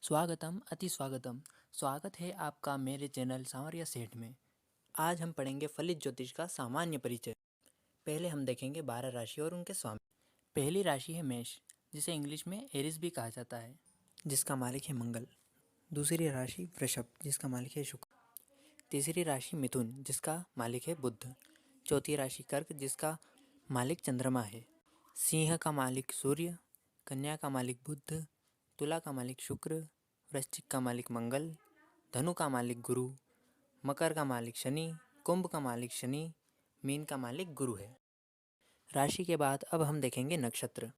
स्वागतम अति स्वागतम। स्वागत है आपका मेरे चैनल सांवरिया सेठ में। आज हम पढ़ेंगे फलित ज्योतिष का सामान्य परिचय। पहले हम देखेंगे 12 राशि और उनके स्वामी। पहली राशि है मेष, जिसे इंग्लिश में एरिस भी कहा जाता है, जिसका मालिक है मंगल। दूसरी राशि वृषभ, जिसका मालिक है शुक्र। तीसरी राशि मिथुन, जिसका मालिक है बुध। चौथी राशि कर्क, जिसका मालिक चंद्रमा है। सिंह का मालिक सूर्य, कन्या का मालिक बुध, तुला का मालिक शुक्र, वृश्चिक का मालिक मंगल, धनु का मालिक गुरु, मकर का मालिक शनि, कुंभ का मालिक शनि, मीन का मालिक गुरु है। राशि के बाद अब हम देखेंगे नक्षत्र।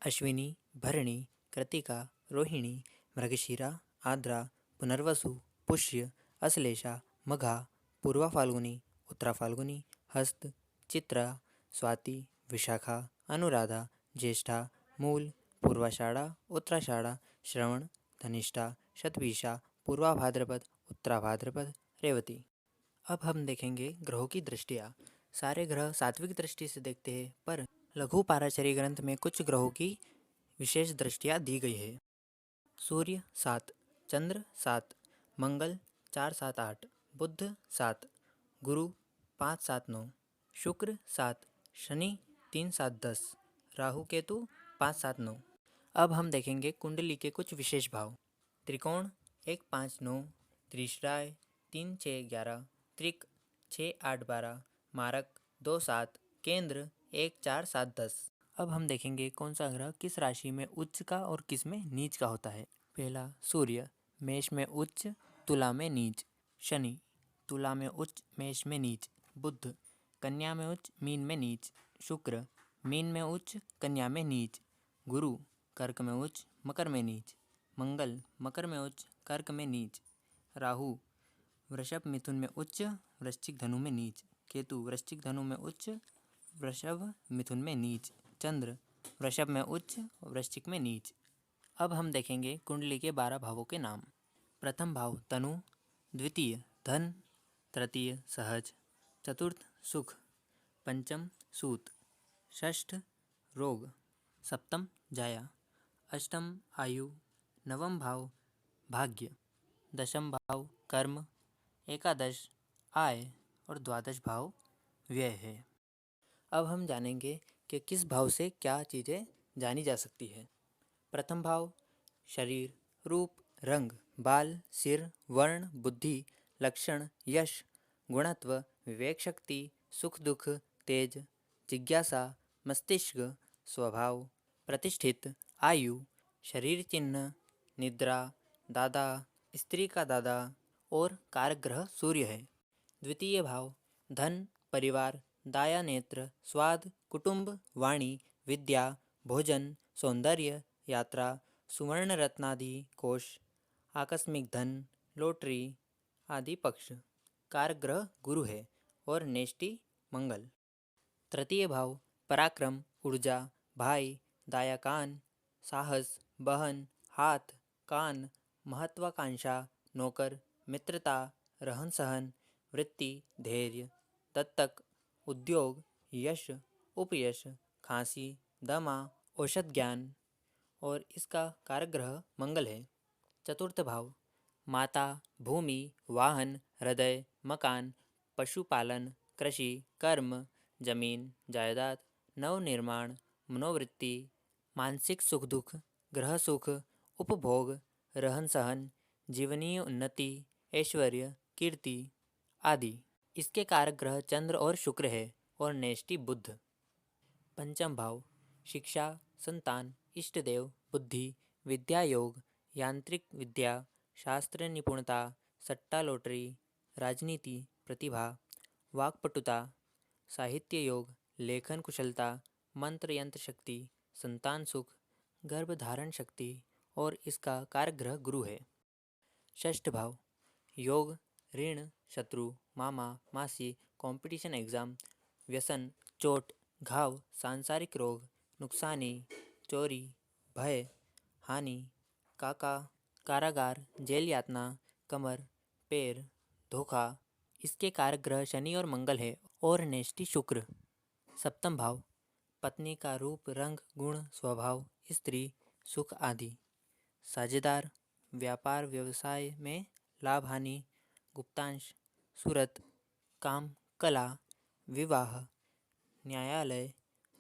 अश्विनी, भरणी, कृतिका, रोहिणी, मृगशिरा, आद्रा, पुनर्वसु, पुष्य, अश्लेषा, मघा, पूर्वा फाल्गुनी, उत्तरा फाल्गुनी, हस्त, चित्रा, स्वाति, विशाखा, अनुराधा, ज्येष्ठा, मूल, पूर्वाषाढ़ा, उत्तराषाढ़ा, श्रवण, धनिष्ठा, शतभिषा, पूर्वा भाद्रपद, उत्तरा भाद्रपद, रेवती। अब हम देखेंगे ग्रहों की दृष्टियाँ। सारे ग्रह सात्विक दृष्टि से देखते हैं, पर लघु पाराशरी ग्रंथ में कुछ ग्रहों की विशेष दृष्टियाँ दी गई है। सूर्य 7, चंद्र 7, मंगल 4, 7, 8, बुध 7, गुरु 5, 7, 9, शुक्र 7, शनि 3, 7, 10, राहु केतु 5, 7, 9। अब हम देखेंगे कुंडली के कुछ विशेष भाव। त्रिकोण 1, 5, 9, त्रिश्राय 3, 6, 11, त्रिक 6, 8, 12, मारक 2, 7, केंद्र 1, 4, 7, 10। अब हम देखेंगे कौन सा ग्रह किस राशि में उच्च का और किस में नीच का होता है। पहला सूर्य, मेष में उच्च, तुला में नीच। शनि, तुला में उच्च, मेष में नीच। बुध, कन्या में उच्च, मीन में नीच। शुक्र, मीन में उच्च, कन्या में नीच। गुरु, कर्क में उच्च, मकर में नीच। मंगल, मकर में उच्च, कर्क में नीच। राहु, वृषभ मिथुन में उच्च, वृश्चिक धनु में नीच। केतु, वृश्चिक धनु में उच्च, वृषभ मिथुन में नीच। चंद्र, वृषभ में उच्च, वृश्चिक में नीच। अब हम देखेंगे कुंडली के 12 भावों के नाम। प्रथम भाव तनु, द्वितीय धन, तृतीय सहज, चतुर्थ सुख, पंचम सूत, षष्ठ रोग, सप्तम जाया, अष्टम आयु, नवम भाव भाग्य, दशम भाव कर्म, एकादश आय और द्वादश भाव व्यय है। अब हम जानेंगे कि किस भाव से क्या चीज़ें जानी जा सकती है। प्रथम भाव शरीर, रूप, रंग, बाल, सिर, वर्ण, बुद्धि, लक्षण, यश, गुणत्व, विवेक शक्ति, सुख दुख, तेज, जिज्ञासा, मस्तिष्क, स्वभाव, प्रतिष्ठित, आयु, शरीर चिन्ह, निद्रा, दादा, स्त्री का दादा और कारक ग्रह सूर्य है। द्वितीय भाव धन, परिवार, दाया नेत्र, स्वाद, कुटुंब, वाणी, विद्या, भोजन, सौंदर्य, यात्रा, सुवर्ण रत्नादि कोश, आकस्मिक धन, लॉटरी आदि पक्ष। कारक ग्रह गुरु है और नेष्टि मंगल। तृतीय भाव पराक्रम, ऊर्जा, भाई, दाया कान, साहस, बहन, हाथ, कान, महत्वाकांक्षा, नौकर, मित्रता, रहन सहन, वृत्ति, धैर्य, दत्तक, उद्योग, यश, उपयश, खांसी, दमा, औषध ज्ञान और इसका कारक ग्रह मंगल है। चतुर्थ भाव माता, भूमि, वाहन, हृदय, मकान, पशुपालन, कृषि, कर्म, जमीन, जायदाद, नवनिर्माण, मनोवृत्ति, मानसिक सुख दुख, ग्रह सुख, उपभोग, रहन सहन, जीवनीय उन्नति, ऐश्वर्य, कीर्ति आदि। इसके कारक ग्रह चंद्र और शुक्र है और नेष्टि बुध। पंचम भाव शिक्षा, संतान, इष्टदेव, बुद्धि, विद्या योग, यांत्रिक विद्या, शास्त्र निपुणता, सट्टा लॉटरी, राजनीति, प्रतिभा, वाक्पटुता, साहित्य योग, लेखन कुशलता, मंत्र यंत्र शक्ति, संतान सुख, गर्भ धारण शक्ति और इसका कारक ग्रह गुरु है। षष्ठ भाव योग, ऋण, शत्रु, मामा, मासी, कंपटीशन एग्जाम, व्यसन, चोट, घाव, सांसारिक रोग, नुकसानी, चोरी, भय, हानि, काका, कारागार, जेल यातना, कमर, पैर, धोखा। इसके कारक ग्रह शनि और मंगल है और नेष्टि शुक्र। सप्तम भाव पत्नी का रूप, रंग, गुण, स्वभाव, स्त्री, सुख आदि। साझेदार, व्यापार व्यवसाय में लाभ हानि, गुप्तांश, सूरत, काम, कला, विवाह, न्यायालय,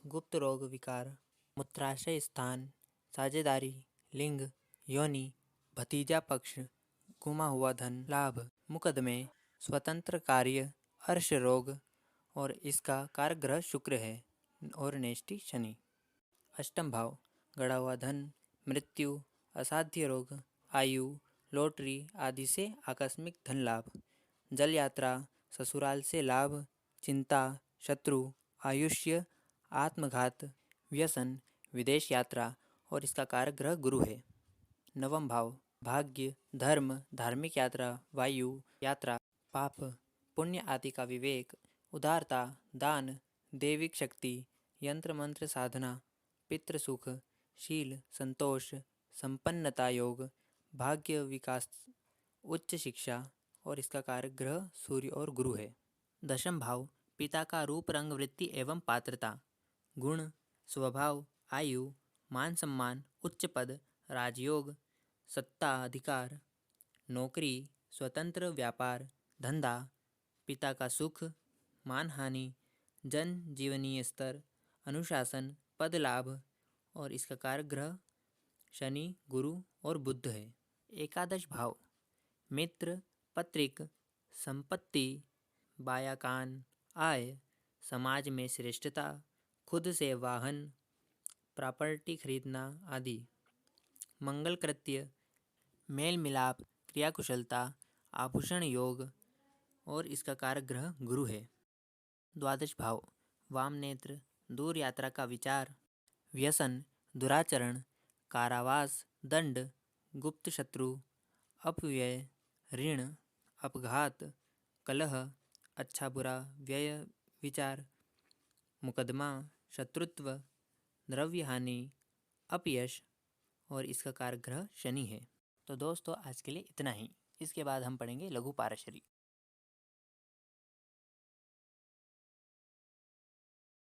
गुप्त रोग विकार, मूत्राशय स्थान, साझेदारी, लिंग, योनि, भतीजा पक्ष, गुमा हुआ धन, लाभ, मुकदमे, स्वतंत्र कार्य, अर्श रोग और इसका कारक ग्रह शुक्र है और नेष्टि शनि। अष्टम भाव गड़ा हुआ धन, मृत्यु, असाध्य रोग, आयु, लॉटरी आदि से आकस्मिक धन लाभ, जल यात्रा, ससुराल से लाभ, चिंता, शत्रु, आयुष्य, आत्मघात, व्यसन, विदेश यात्रा और इसका कारक ग्रह गुरु है। नवम भाव भाग्य, धर्म, धार्मिक यात्रा, वायु यात्रा, पाप, पुण्य आदि का विवेक, उदारता, दान, दैविक शक्ति, यंत्र मंत्र साधना, पितृ सुख, शील, संतोष, संपन्नता योग, भाग्य विकास, उच्च शिक्षा और इसका कारक ग्रह सूर्य और गुरु है। दशम भाव पिता का रूप, रंग, वृत्ति एवं पात्रता, गुण, स्वभाव, आयु, मान सम्मान, उच्च पद, राजयोग, सत्ता अधिकार, नौकरी, स्वतंत्र व्यापार, धंधा, पिता का सुख, मानहानि, जन जीवनीय स्तर, अनुशासन, पद लाभ और इसका कारक ग्रह शनि, गुरु और बुध है। एकादश भाव मित्र, पत्रिक, संपत्ति, बायाकान, आय, समाज में श्रेष्ठता, खुद से वाहन, प्रॉपर्टी खरीदना आदि, मंगल कृत्य, मेल मिलाप, क्रियाकुशलता, आभूषण योग और इसका कारक ग्रह गुरु है। द्वादश भाव वाम नेत्र, दूर यात्रा का विचार, व्यसन, दुराचरण, कारावास, दंड, गुप्त शत्रु, अपव्यय, ऋण, अपघात, कलह, अच्छा बुरा व्यय विचार, मुकदमा, शत्रुत्व, द्रव्य हानि, अपयश और इसका कारक ग्रह शनि है। तो दोस्तों आज के लिए इतना ही। इसके बाद हम पढ़ेंगे लघु पाराशरी।